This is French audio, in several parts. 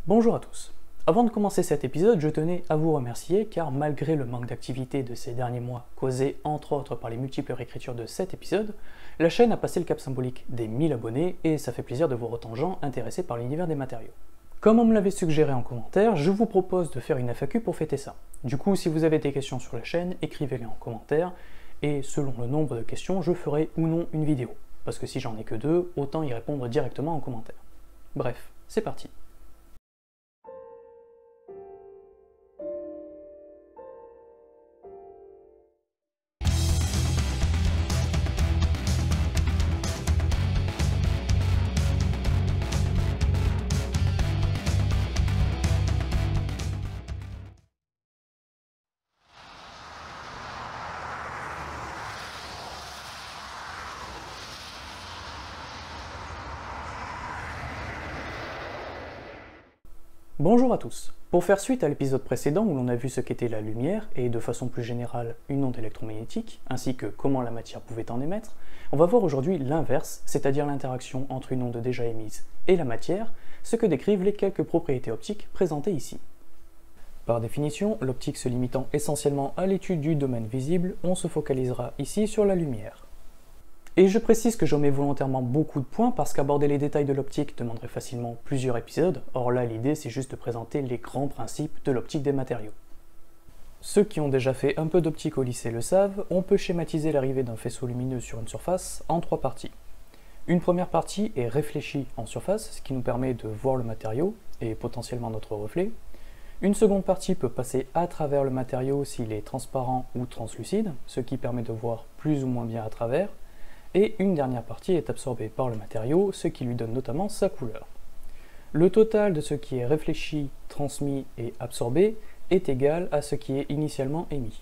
Bonjour à tous. Avant de commencer cet épisode, je tenais à vous remercier car malgré le manque d'activité de ces derniers mois causé entre autres par les multiples réécritures de cet épisode, la chaîne a passé le cap symbolique des 1000 abonnés et ça fait plaisir de voir autant de gens intéressés par l'univers des matériaux. Comme on me l'avait suggéré en commentaire, je vous propose de faire une FAQ pour fêter ça. Du coup, si vous avez des questions sur la chaîne, écrivez-les en commentaire et selon le nombre de questions, je ferai ou non une vidéo. Parce que si j'en ai que 2, autant y répondre directement en commentaire. Bref, c'est parti. Bonjour à tous. Pour faire suite à l'épisode précédent où l'on a vu ce qu'était la lumière et de façon plus générale une onde électromagnétique, ainsi que comment la matière pouvait en émettre, on va voir aujourd'hui l'inverse, c'est-à-dire l'interaction entre une onde déjà émise et la matière, ce que décrivent les quelques propriétés optiques présentées ici. Par définition, l'optique se limitant essentiellement à l'étude du domaine visible, on se focalisera ici sur la lumière. Et je précise que j'omets volontairement beaucoup de points parce qu'aborder les détails de l'optique demanderait facilement plusieurs épisodes, or là l'idée c'est juste de présenter les grands principes de l'optique des matériaux. Ceux qui ont déjà fait un peu d'optique au lycée le savent, on peut schématiser l'arrivée d'un faisceau lumineux sur une surface en 3 parties. Une première partie est réfléchie en surface, ce qui nous permet de voir le matériau et potentiellement notre reflet. Une seconde partie peut passer à travers le matériau s'il est transparent ou translucide, ce qui permet de voir plus ou moins bien à travers. Et une dernière partie est absorbée par le matériau, ce qui lui donne notamment sa couleur. Le total de ce qui est réfléchi, transmis et absorbé est égal à ce qui est initialement émis.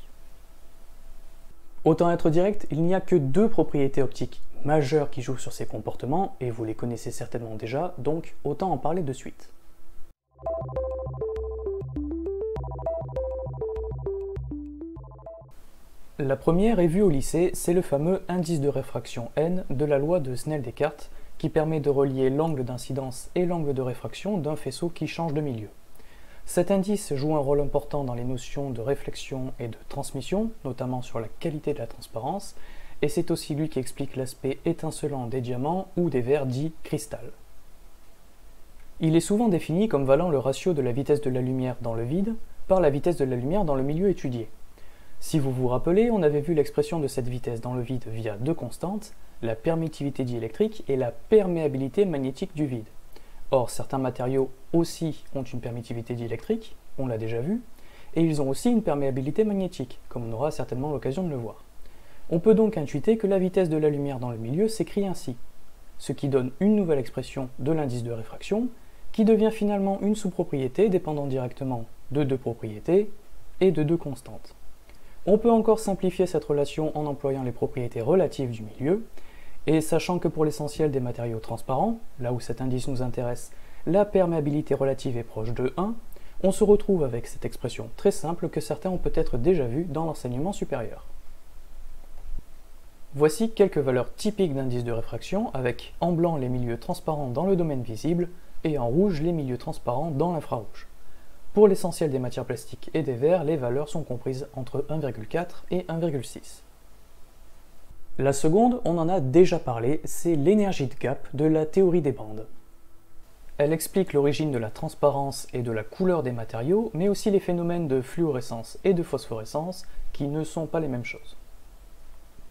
Autant être direct, il n'y a que 2 propriétés optiques majeures qui jouent sur ces comportements, et vous les connaissez certainement déjà, donc autant en parler de suite. La première est vue au lycée, c'est le fameux indice de réfraction N de la loi de Snell-Descartes qui permet de relier l'angle d'incidence et l'angle de réfraction d'un faisceau qui change de milieu. Cet indice joue un rôle important dans les notions de réflexion et de transmission, notamment sur la qualité de la transparence, et c'est aussi lui qui explique l'aspect étincelant des diamants ou des verres dits cristal. Il est souvent défini comme valant le ratio de la vitesse de la lumière dans le vide par la vitesse de la lumière dans le milieu étudié. Si vous vous rappelez, on avait vu l'expression de cette vitesse dans le vide via 2 constantes, la permittivité diélectrique et la perméabilité magnétique du vide. Or, certains matériaux aussi ont une permittivité diélectrique, on l'a déjà vu, et ils ont aussi une perméabilité magnétique, comme on aura certainement l'occasion de le voir. On peut donc intuiter que la vitesse de la lumière dans le milieu s'écrit ainsi, ce qui donne une nouvelle expression de l'indice de réfraction, qui devient finalement une sous-propriété dépendant directement de 2 propriétés et de 2 constantes. On peut encore simplifier cette relation en employant les propriétés relatives du milieu, et sachant que pour l'essentiel des matériaux transparents, là où cet indice nous intéresse, la perméabilité relative est proche de 1, on se retrouve avec cette expression très simple que certains ont peut-être déjà vue dans l'enseignement supérieur. Voici quelques valeurs typiques d'indice de réfraction avec en blanc les milieux transparents dans le domaine visible et en rouge les milieux transparents dans l'infrarouge. Pour l'essentiel des matières plastiques et des verres, les valeurs sont comprises entre 1,4 et 1,6. La seconde, on en a déjà parlé, c'est l'énergie de gap de la théorie des bandes. Elle explique l'origine de la transparence et de la couleur des matériaux, mais aussi les phénomènes de fluorescence et de phosphorescence, qui ne sont pas les mêmes choses.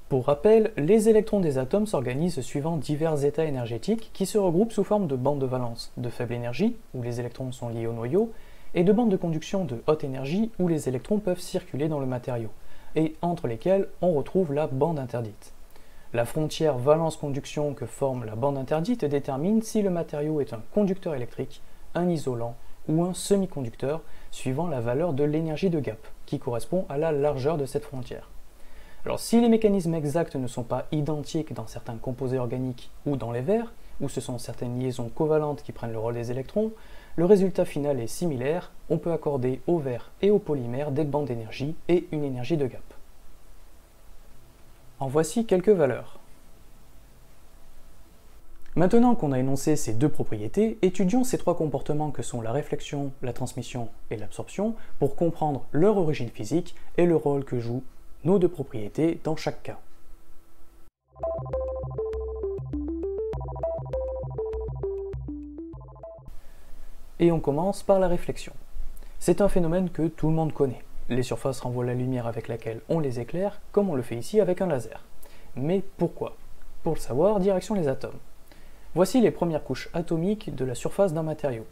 Pour rappel, les électrons des atomes s'organisent suivant divers états énergétiques qui se regroupent sous forme de bandes de valence de faible énergie, où les électrons sont liés au noyau, et de bandes de conduction de haute énergie où les électrons peuvent circuler dans le matériau, et entre lesquelles on retrouve la bande interdite. La frontière valence-conduction que forme la bande interdite détermine si le matériau est un conducteur électrique, un isolant ou un semi-conducteur, suivant la valeur de l'énergie de gap, qui correspond à la largeur de cette frontière. Alors si les mécanismes exacts ne sont pas identiques dans certains composés organiques ou dans les verres, où ce sont certaines liaisons covalentes qui prennent le rôle des électrons, le résultat final est similaire, on peut accorder aux verres et aux polymères des bandes d'énergie et une énergie de gap. En voici quelques valeurs. Maintenant qu'on a énoncé ces deux propriétés, étudions ces trois comportements que sont la réflexion, la transmission et l'absorption pour comprendre leur origine physique et le rôle que jouent nos deux propriétés dans chaque cas. Et on commence par la réflexion. C'est un phénomène que tout le monde connaît. Les surfaces renvoient la lumière avec laquelle on les éclaire, comme on le fait ici avec un laser. Mais pourquoi? Pour le savoir, direction les atomes. Voici les premières couches atomiques de la surface d'un matériau.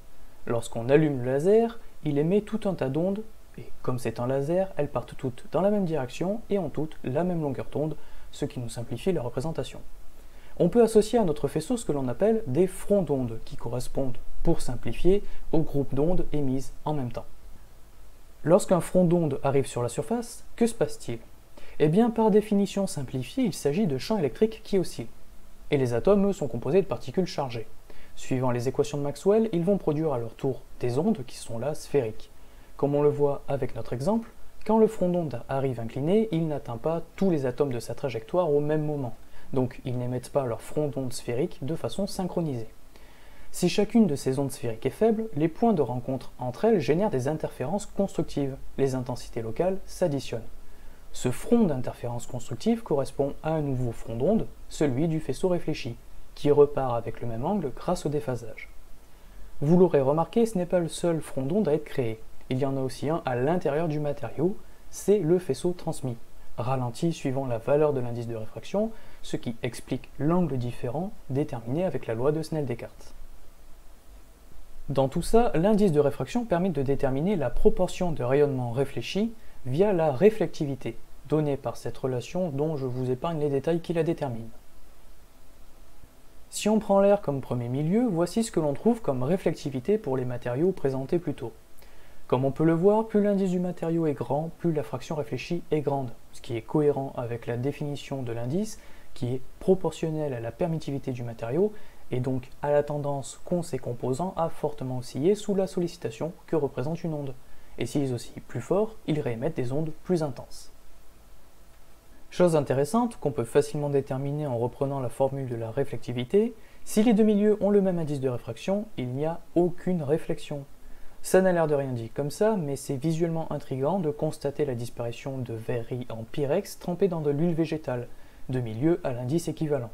Lorsqu'on allume le laser, il émet tout un tas d'ondes, et comme c'est un laser, elles partent toutes dans la même direction et ont toutes la même longueur d'onde, ce qui nous simplifie la représentation. On peut associer à notre faisceau ce que l'on appelle des fronts d'ondes, qui correspondent, pour simplifier, au groupe d'ondes émises en même temps. Lorsqu'un front d'onde arrive sur la surface, que se passe-t-il? Eh bien, par définition simplifiée, il s'agit de champs électriques qui oscillent. Et les atomes, eux, sont composés de particules chargées. Suivant les équations de Maxwell, ils vont produire à leur tour des ondes qui sont là sphériques. Comme on le voit avec notre exemple, quand le front d'onde arrive incliné, il n'atteint pas tous les atomes de sa trajectoire au même moment. Donc ils n'émettent pas leur front d'onde sphérique de façon synchronisée. Si chacune de ces ondes sphériques est faible, les points de rencontre entre elles génèrent des interférences constructives. Les intensités locales s'additionnent. Ce front d'interférence constructive correspond à un nouveau front d'onde, celui du faisceau réfléchi, qui repart avec le même angle grâce au déphasage. Vous l'aurez remarqué, ce n'est pas le seul front d'onde à être créé. Il y en a aussi un à l'intérieur du matériau, c'est le faisceau transmis, ralenti suivant la valeur de l'indice de réfraction, ce qui explique l'angle différent déterminé avec la loi de Snell-Descartes. Dans tout ça, l'indice de réfraction permet de déterminer la proportion de rayonnement réfléchi via la réflectivité, donnée par cette relation dont je vous épargne les détails qui la déterminent. Si on prend l'air comme premier milieu, voici ce que l'on trouve comme réflectivité pour les matériaux présentés plus tôt. Comme on peut le voir, plus l'indice du matériau est grand, plus la fraction réfléchie est grande, ce qui est cohérent avec la définition de l'indice qui est proportionnelle à la permittivité du matériau et donc à la tendance qu'ont ses composants à fortement osciller sous la sollicitation que représente une onde. Et s'ils oscillent plus fort, ils réémettent des ondes plus intenses. Chose intéressante qu'on peut facilement déterminer en reprenant la formule de la réflectivité, si les deux milieux ont le même indice de réfraction, il n'y a aucune réflexion. Ça n'a l'air de rien dit comme ça, mais c'est visuellement intriguant de constater la disparition de verreries en pyrex trempées dans de l'huile végétale, de milieux à l'indice équivalent.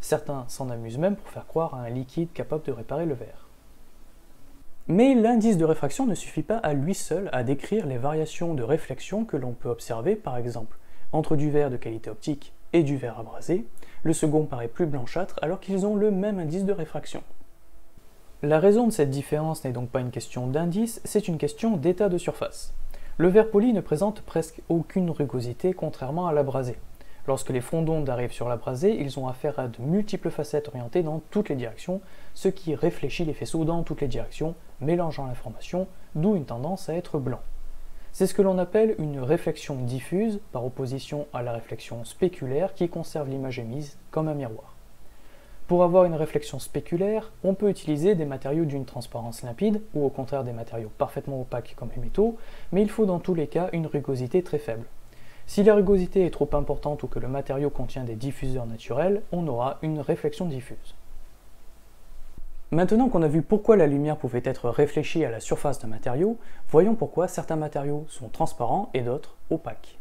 Certains s'en amusent même pour faire croire à un liquide capable de réparer le verre. Mais l'indice de réfraction ne suffit pas à lui seul à décrire les variations de réflexion que l'on peut observer, par exemple, entre du verre de qualité optique et du verre abrasé. Le second paraît plus blanchâtre alors qu'ils ont le même indice de réfraction. La raison de cette différence n'est donc pas une question d'indice, c'est une question d'état de surface. Le verre poli ne présente presque aucune rugosité contrairement à l'abrasé. Lorsque les fronts d'onde arrivent sur l'abrasé, ils ont affaire à de multiples facettes orientées dans toutes les directions, ce qui réfléchit les faisceaux dans toutes les directions, mélangeant l'information, d'où une tendance à être blanc. C'est ce que l'on appelle une réflexion diffuse, par opposition à la réflexion spéculaire qui conserve l'image émise comme un miroir. Pour avoir une réflexion spéculaire, on peut utiliser des matériaux d'une transparence limpide, ou au contraire des matériaux parfaitement opaques comme les métaux, mais il faut dans tous les cas une rugosité très faible. Si la rugosité est trop importante ou que le matériau contient des diffuseurs naturels, on aura une réflexion diffuse. Maintenant qu'on a vu pourquoi la lumière pouvait être réfléchie à la surface d'un matériau, voyons pourquoi certains matériaux sont transparents et d'autres opaques.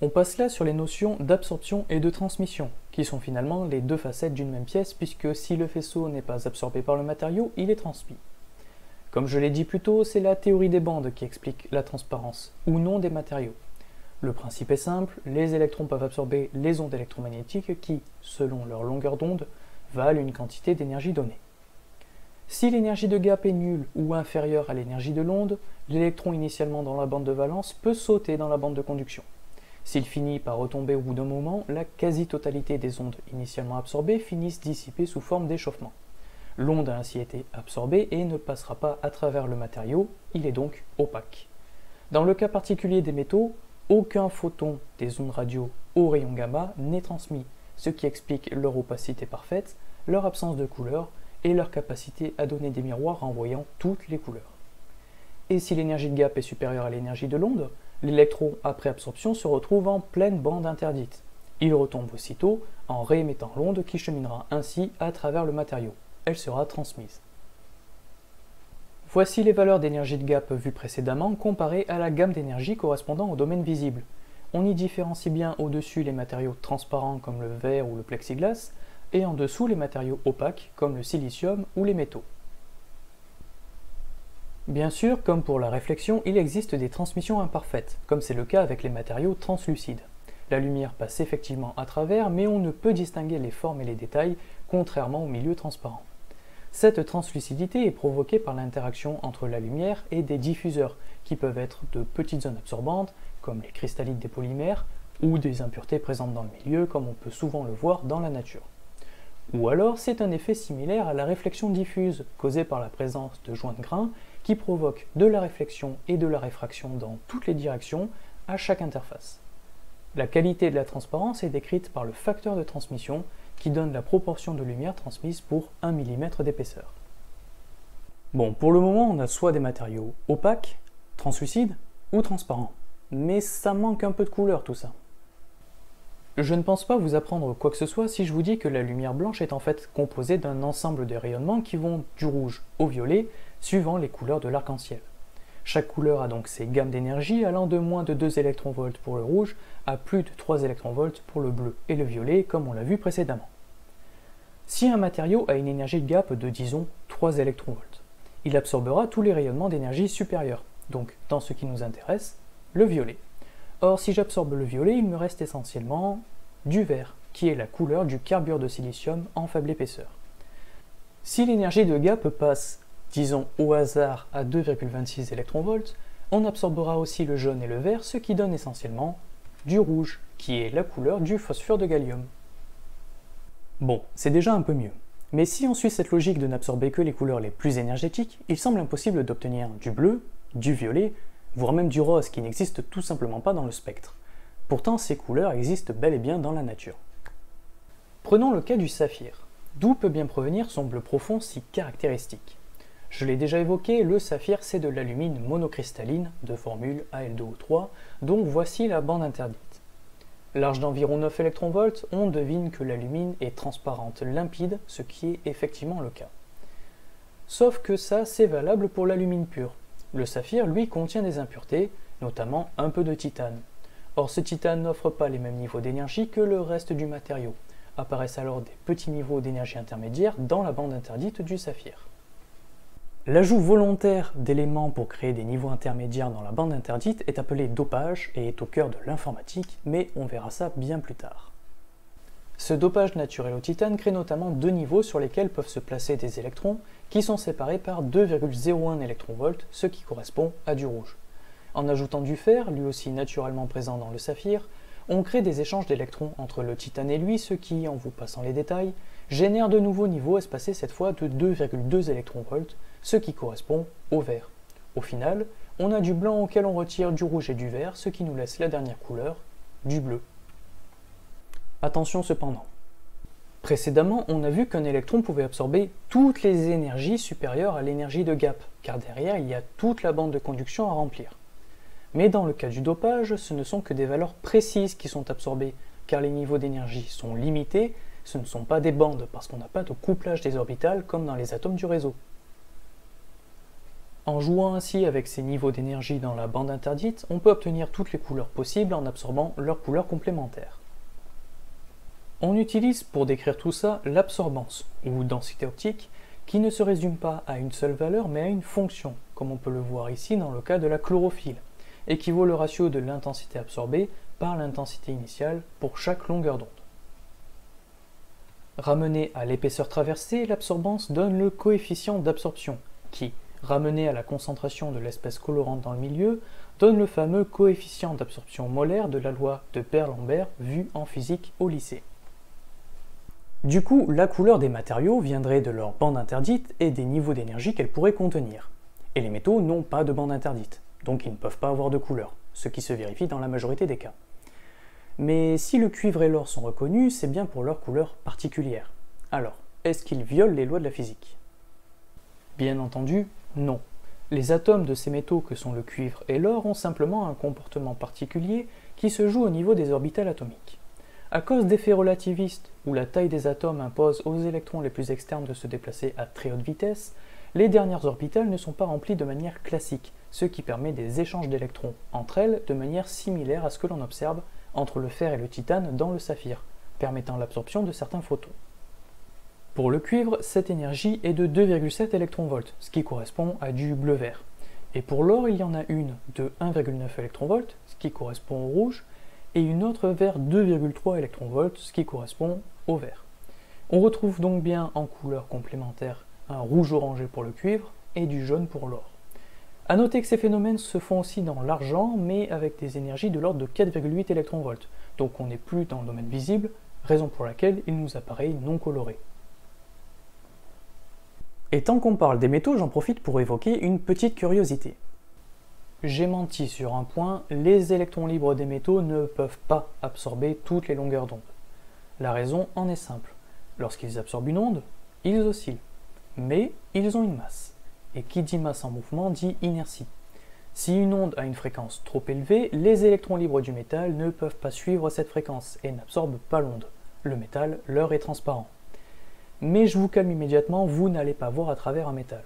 On passe là sur les notions d'absorption et de transmission, qui sont finalement les deux facettes d'une même pièce, puisque si le faisceau n'est pas absorbé par le matériau, il est transmis. Comme je l'ai dit plus tôt, c'est la théorie des bandes qui explique la transparence, ou non des matériaux. Le principe est simple, les électrons peuvent absorber les ondes électromagnétiques qui, selon leur longueur d'onde, valent une quantité d'énergie donnée. Si l'énergie de gap est nulle ou inférieure à l'énergie de l'onde, l'électron initialement dans la bande de valence peut sauter dans la bande de conduction. S'il finit par retomber au bout d'un moment, la quasi-totalité des ondes initialement absorbées finissent dissipées sous forme d'échauffement. L'onde a ainsi été absorbée et ne passera pas à travers le matériau, il est donc opaque. Dans le cas particulier des métaux, aucun photon des ondes radio au rayon gamma n'est transmis, ce qui explique leur opacité parfaite, leur absence de couleur et leur capacité à donner des miroirs renvoyant toutes les couleurs. Et si l'énergie de gap est supérieure à l'énergie de l'onde, L'électron, après absorption, se retrouve en pleine bande interdite. Il retombe aussitôt en réémettant l'onde qui cheminera ainsi à travers le matériau. Elle sera transmise. Voici les valeurs d'énergie de gap vues précédemment comparées à la gamme d'énergie correspondant au domaine visible. On y différencie bien au-dessus les matériaux transparents comme le verre ou le plexiglas, et en dessous les matériaux opaques comme le silicium ou les métaux. Bien sûr, comme pour la réflexion, il existe des transmissions imparfaites, comme c'est le cas avec les matériaux translucides. La lumière passe effectivement à travers, mais on ne peut distinguer les formes et les détails, contrairement au milieu transparent. Cette translucidité est provoquée par l'interaction entre la lumière et des diffuseurs, qui peuvent être de petites zones absorbantes, comme les cristallites des polymères, ou des impuretés présentes dans le milieu, comme on peut souvent le voir dans la nature. Ou alors c'est un effet similaire à la réflexion diffuse, causée par la présence de joints de grains, qui provoque de la réflexion et de la réfraction dans toutes les directions, à chaque interface. La qualité de la transparence est décrite par le facteur de transmission, qui donne la proportion de lumière transmise pour 1 mm d'épaisseur. Bon, pour le moment, on a soit des matériaux opaques, translucides ou transparents. Mais ça manque un peu de couleur tout ça. Je ne pense pas vous apprendre quoi que ce soit si je vous dis que la lumière blanche est en fait composée d'un ensemble de rayonnements qui vont du rouge au violet, suivant les couleurs de l'arc-en-ciel. Chaque couleur a donc ses gammes d'énergie allant de moins de 2 électronvolts pour le rouge à plus de 3 électronvolts pour le bleu et le violet comme on l'a vu précédemment. Si un matériau a une énergie de gap de disons 3 électronvolts, il absorbera tous les rayonnements d'énergie supérieure, donc dans ce qui nous intéresse, le violet. Or si j'absorbe le violet, il me reste essentiellement du vert, qui est la couleur du carbure de silicium en faible épaisseur. Si l'énergie de gap passe, disons au hasard, à 2,26 électronvolts, on absorbera aussi le jaune et le vert, ce qui donne essentiellement du rouge, qui est la couleur du phosphure de gallium. Bon, c'est déjà un peu mieux. Mais si on suit cette logique de n'absorber que les couleurs les plus énergétiques, il semble impossible d'obtenir du bleu, du violet, voire même du rose qui n'existe tout simplement pas dans le spectre. Pourtant, ces couleurs existent bel et bien dans la nature. Prenons le cas du saphir. D'où peut bien provenir son bleu profond si caractéristique? Je l'ai déjà évoqué, le saphir c'est de l'alumine monocristalline de formule Al2O3, dont voici la bande interdite. Large d'environ 9 électronvolts, on devine que l'alumine est transparente, limpide, ce qui est effectivement le cas. Sauf que ça, c'est valable pour l'alumine pure. Le saphir, lui, contient des impuretés, notamment un peu de titane. Or, ce titane n'offre pas les mêmes niveaux d'énergie que le reste du matériau. Apparaissent alors des petits niveaux d'énergie intermédiaire dans la bande interdite du saphir. L'ajout volontaire d'éléments pour créer des niveaux intermédiaires dans la bande interdite est appelé dopage et est au cœur de l'informatique, mais on verra ça bien plus tard. Ce dopage naturel au titane crée notamment deux niveaux sur lesquels peuvent se placer des électrons qui sont séparés par 2,01 électronvolts, ce qui correspond à du rouge. En ajoutant du fer, lui aussi naturellement présent dans le saphir, on crée des échanges d'électrons entre le titane et lui, ce qui, en vous passant les détails, génère de nouveaux niveaux espacés cette fois de 2,2 électronvolts, ce qui correspond au vert. Au final, on a du blanc auquel on retire du rouge et du vert, ce qui nous laisse la dernière couleur, du bleu. Attention cependant. Précédemment, on a vu qu'un électron pouvait absorber toutes les énergies supérieures à l'énergie de gap, car derrière il y a toute la bande de conduction à remplir. Mais dans le cas du dopage, ce ne sont que des valeurs précises qui sont absorbées, car les niveaux d'énergie sont limités, ce ne sont pas des bandes, parce qu'on n'a pas de couplage des orbitales comme dans les atomes du réseau. En jouant ainsi avec ces niveaux d'énergie dans la bande interdite, on peut obtenir toutes les couleurs possibles en absorbant leurs couleurs complémentaires. On utilise pour décrire tout ça l'absorbance, ou densité optique, qui ne se résume pas à une seule valeur mais à une fonction, comme on peut le voir ici dans le cas de la chlorophylle, et qui vaut le ratio de l'intensité absorbée par l'intensité initiale pour chaque longueur d'onde. Ramené à l'épaisseur traversée, l'absorbance donne le coefficient d'absorption, qui, ramené à la concentration de l'espèce colorante dans le milieu, donne le fameux coefficient d'absorption molaire de la loi de Beer-Lambert vue en physique au lycée. Du coup, la couleur des matériaux viendrait de leur bande interdite et des niveaux d'énergie qu'elles pourraient contenir. Et les métaux n'ont pas de bande interdite, donc ils ne peuvent pas avoir de couleur, ce qui se vérifie dans la majorité des cas. Mais si le cuivre et l'or sont reconnus, c'est bien pour leur couleur particulière. Alors, est-ce qu'ils violent les lois de la physique? Bien entendu, non. Les atomes de ces métaux que sont le cuivre et l'or ont simplement un comportement particulier qui se joue au niveau des orbitales atomiques. À cause d'effets relativistes, où la taille des atomes impose aux électrons les plus externes de se déplacer à très haute vitesse, les dernières orbitales ne sont pas remplies de manière classique, ce qui permet des échanges d'électrons entre elles de manière similaire à ce que l'on observe entre le fer et le titane dans le saphir, permettant l'absorption de certains photons. Pour le cuivre, cette énergie est de 2,7 électronvolts, ce qui correspond à du bleu-vert. Et pour l'or, il y en a une de 1,9 électronvolts, ce qui correspond au rouge, et une autre vers 2,3 électronvolts, ce qui correspond au vert. On retrouve donc bien en couleur complémentaire un rouge orangé pour le cuivre et du jaune pour l'or. A noter que ces phénomènes se font aussi dans l'argent, mais avec des énergies de l'ordre de 4,8 électronvolts, donc on n'est plus dans le domaine visible, raison pour laquelle il nous apparaît non coloré. Et tant qu'on parle des métaux, j'en profite pour évoquer une petite curiosité. J'ai menti sur un point, les électrons libres des métaux ne peuvent pas absorber toutes les longueurs d'onde. La raison en est simple. Lorsqu'ils absorbent une onde, ils oscillent. Mais ils ont une masse. Et qui dit masse en mouvement dit inertie. Si une onde a une fréquence trop élevée, les électrons libres du métal ne peuvent pas suivre cette fréquence et n'absorbent pas l'onde. Le métal leur est transparent. Mais je vous calme immédiatement, vous n'allez pas voir à travers un métal.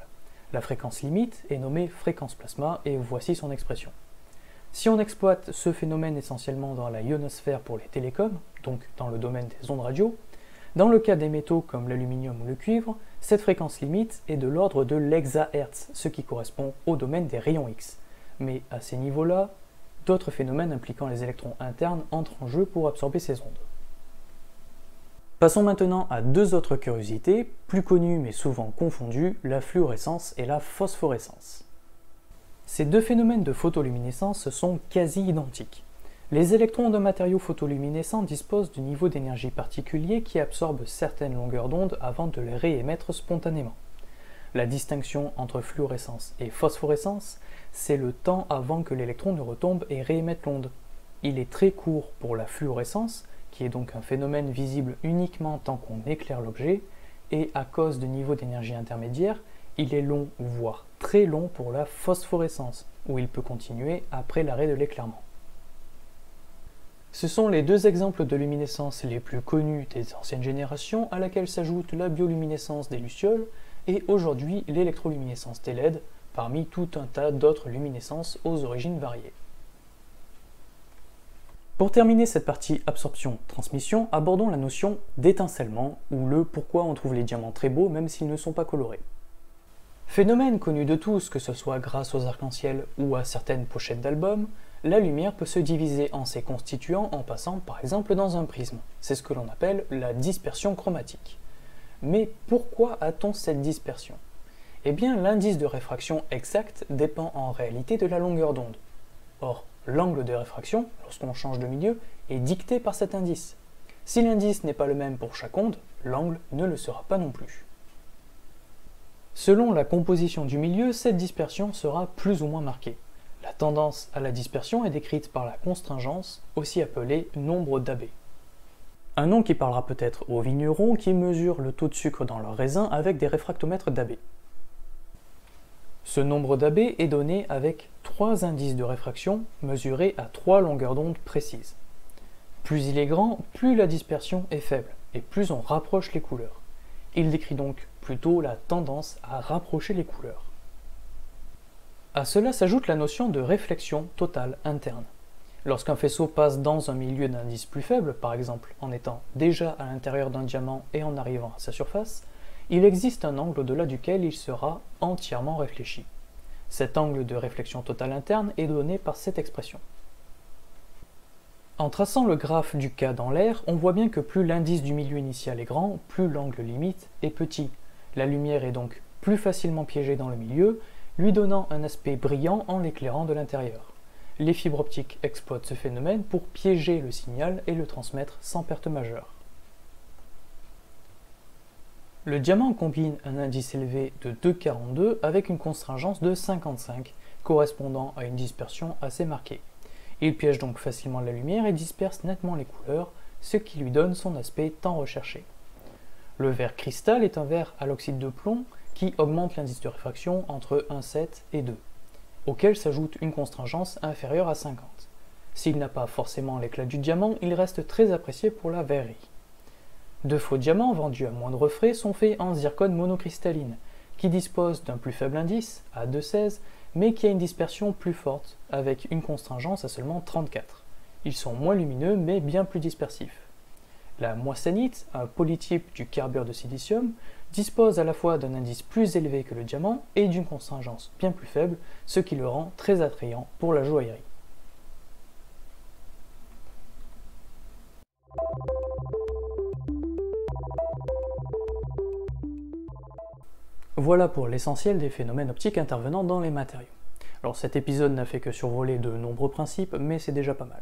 La fréquence limite est nommée fréquence plasma et voici son expression. Si on exploite ce phénomène essentiellement dans la ionosphère pour les télécoms, donc dans le domaine des ondes radio, dans le cas des métaux comme l'aluminium ou le cuivre, cette fréquence limite est de l'ordre de l'hexahertz, ce qui correspond au domaine des rayons X. Mais à ces niveaux-là, d'autres phénomènes impliquant les électrons internes entrent en jeu pour absorber ces ondes. Passons maintenant à deux autres curiosités, plus connues mais souvent confondues, la fluorescence et la phosphorescence. Ces deux phénomènes de photoluminescence sont quasi identiques. Les électrons d'un matériau photoluminescent disposent de niveaux d'énergie particuliers qui absorbent certaines longueurs d'onde avant de les réémettre spontanément. La distinction entre fluorescence et phosphorescence, c'est le temps avant que l'électron ne retombe et réémette l'onde. Il est très court pour la fluorescence, qui est donc un phénomène visible uniquement tant qu'on éclaire l'objet, et à cause de niveaux d'énergie intermédiaires, il est long, voire très long pour la phosphorescence, où il peut continuer après l'arrêt de l'éclairement. Ce sont les deux exemples de luminescence les plus connus des anciennes générations, à laquelle s'ajoute la bioluminescence des lucioles et aujourd'hui l'électroluminescence des LED, parmi tout un tas d'autres luminescences aux origines variées. Pour terminer cette partie absorption-transmission, abordons la notion d'étincellement, ou le pourquoi on trouve les diamants très beaux même s'ils ne sont pas colorés. Phénomène connu de tous, que ce soit grâce aux arcs-en-ciel ou à certaines pochettes d'albums, la lumière peut se diviser en ses constituants en passant par exemple dans un prisme. C'est ce que l'on appelle la dispersion chromatique. Mais pourquoi a-t-on cette dispersion? Eh bien, l'indice de réfraction exact dépend en réalité de la longueur d'onde. Or, l'angle de réfraction, lorsqu'on change de milieu, est dicté par cet indice. Si l'indice n'est pas le même pour chaque onde, l'angle ne le sera pas non plus. Selon la composition du milieu, cette dispersion sera plus ou moins marquée. La tendance à la dispersion est décrite par la constringence, aussi appelée nombre d'Ab. Un nom qui parlera peut-être aux vignerons qui mesurent le taux de sucre dans leur raisin avec des réfractomètres d'Ab. Ce nombre d'Ab est donné avec 3 indices de réfraction mesurés à 3 longueurs d'onde précises. Plus il est grand, plus la dispersion est faible, et plus on rapproche les couleurs. Il décrit donc plutôt la tendance à rapprocher les couleurs. À cela s'ajoute la notion de réflexion totale interne. Lorsqu'un faisceau passe dans un milieu d'indice plus faible, par exemple en étant déjà à l'intérieur d'un diamant et en arrivant à sa surface, il existe un angle au-delà duquel il sera entièrement réfléchi. Cet angle de réflexion totale interne est donné par cette expression. En traçant le graphe du cas dans l'air, on voit bien que plus l'indice du milieu initial est grand, plus l'angle limite est petit. La lumière est donc plus facilement piégée dans le milieu, lui donnant un aspect brillant en l'éclairant de l'intérieur. Les fibres optiques exploitent ce phénomène pour piéger le signal et le transmettre sans perte majeure. Le diamant combine un indice élevé de 2,42 avec une constringence de 55, correspondant à une dispersion assez marquée. Il piège donc facilement la lumière et disperse nettement les couleurs, ce qui lui donne son aspect tant recherché. Le verre cristal est un verre à l'oxyde de plomb qui augmente l'indice de réfraction entre 1,7 et 2, auquel s'ajoute une constringence inférieure à 50. S'il n'a pas forcément l'éclat du diamant, il reste très apprécié pour la verrerie. De faux diamants vendus à moindre frais sont faits en zircone monocristalline, qui dispose d'un plus faible indice, à 2,16, mais qui a une dispersion plus forte, avec une constringence à seulement 34. Ils sont moins lumineux, mais bien plus dispersifs. La moissanite, un polytype du carbure de silicium, dispose à la fois d'un indice plus élevé que le diamant et d'une constringence bien plus faible, ce qui le rend très attrayant pour la joaillerie. Voilà pour l'essentiel des phénomènes optiques intervenant dans les matériaux. Alors cet épisode n'a fait que survoler de nombreux principes, mais c'est déjà pas mal.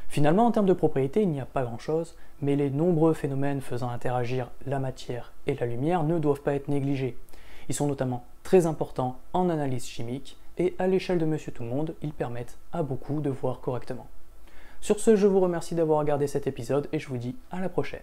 Finalement, en termes de propriétés, il n'y a pas grand-chose, mais les nombreux phénomènes faisant interagir la matière et la lumière ne doivent pas être négligés. Ils sont notamment très importants en analyse chimique, et à l'échelle de Monsieur Tout-le-Monde, ils permettent à beaucoup de voir correctement. Sur ce, je vous remercie d'avoir regardé cet épisode, et je vous dis à la prochaine.